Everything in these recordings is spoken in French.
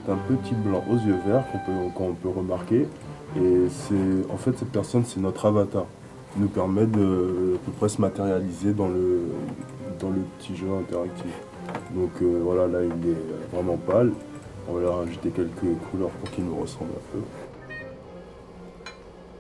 c'est un petit blanc aux yeux verts qu'on peut remarquer. Et en fait, cette personne, c'est notre avatar. Il nous permet de à peu près se matérialiser dans le petit jeu interactif. Donc voilà, là, il est vraiment pâle. On va leur rajouter quelques couleurs pour qu'il nous ressemble un peu.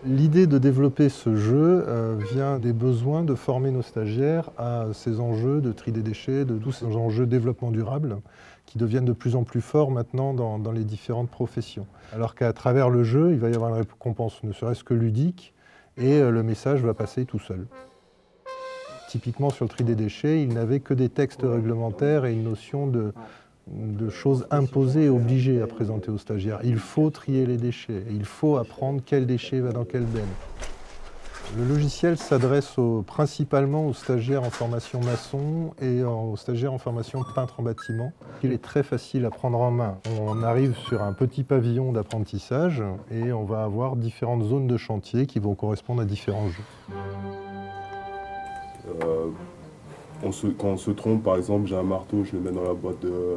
L'idée de développer ce jeu vient des besoins de former nos stagiaires à ces enjeux de tri des déchets, de tous ces enjeux de développement durable qui deviennent de plus en plus forts maintenant dans les différentes professions. Alors qu'à travers le jeu, il va y avoir une récompense ne serait-ce que ludique et le message va passer tout seul. Typiquement sur le tri des déchets, il n'avait que des textes réglementaires et une notion de choses imposées et obligées à présenter aux stagiaires. Il faut trier les déchets, il faut apprendre quel déchet va dans quelle benne. Le logiciel s'adresse principalement aux stagiaires en formation maçon et aux stagiaires en formation peintre en bâtiment. Il est très facile à prendre en main. On arrive sur un petit pavillon d'apprentissage et on va avoir différentes zones de chantier qui vont correspondre à différents jeux. Quand on se trompe, par exemple, j'ai un marteau, je le mets dans la boîte de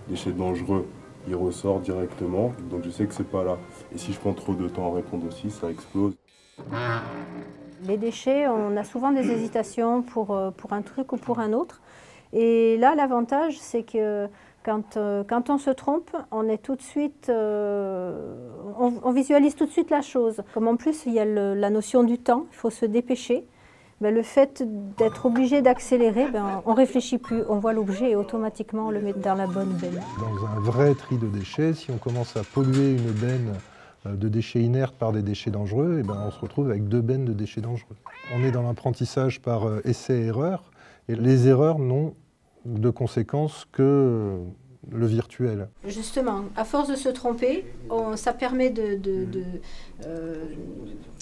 déchets dangereux, il ressort directement, donc je sais que c'est pas là. Et si je prends trop de temps à répondre aussi, ça explose. Les déchets, on a souvent des hésitations pour un truc ou pour un autre. Et là, l'avantage, c'est que quand on se trompe, on est tout de suite, on visualise tout de suite la chose. Comme en plus, il y a la notion du temps, il faut se dépêcher. Ben, le fait d'être obligé d'accélérer, on ne réfléchit plus, on voit l'objet et automatiquement on le met dans la bonne benne. Dans un vrai tri de déchets, si on commence à polluer une benne de déchets inertes par des déchets dangereux, on se retrouve avec 2 bennes de déchets dangereux. On est dans l'apprentissage par essai-erreur, et les erreurs n'ont de conséquences que le virtuel. Justement, à force de se tromper, ça permet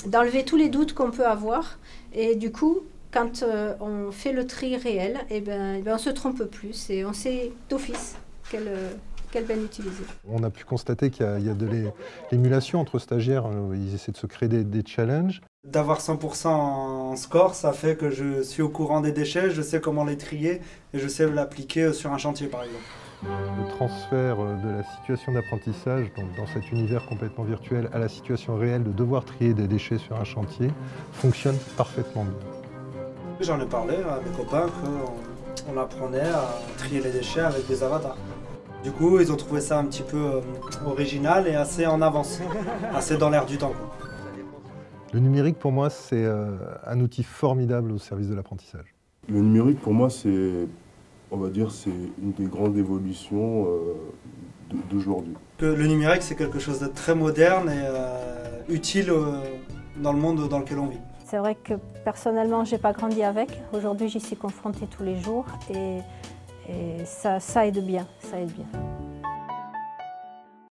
d'enlever tous les doutes qu'on peut avoir. Et du coup, quand on fait le tri réel, on ne se trompe plus et on sait d'office quelle benne utiliser. On a pu constater qu'il y a de l'émulation entre stagiaires. Ils essaient de se créer des challenges. D'avoir 100% en score, ça fait que je suis au courant des déchets, je sais comment les trier et je sais l'appliquer sur un chantier par exemple. Le transfert de la situation d'apprentissage, donc dans cet univers complètement virtuel, à la situation réelle de devoir trier des déchets sur un chantier, fonctionne parfaitement bien. J'en ai parlé à mes copains qu'on apprenait à trier les déchets avec des avatars. Du coup, ils ont trouvé ça un petit peu original et assez en avance, assez dans l'air du temps. Le numérique, pour moi, c'est un outil formidable au service de l'apprentissage. Le numérique, pour moi, on va dire, c'est une des grandes évolutions d'aujourd'hui. Le numérique, c'est quelque chose de très moderne et utile dans le monde dans lequel on vit. C'est vrai que personnellement, je n'ai pas grandi avec. Aujourd'hui, j'y suis confrontée tous les jours et ça aide bien, ça aide bien.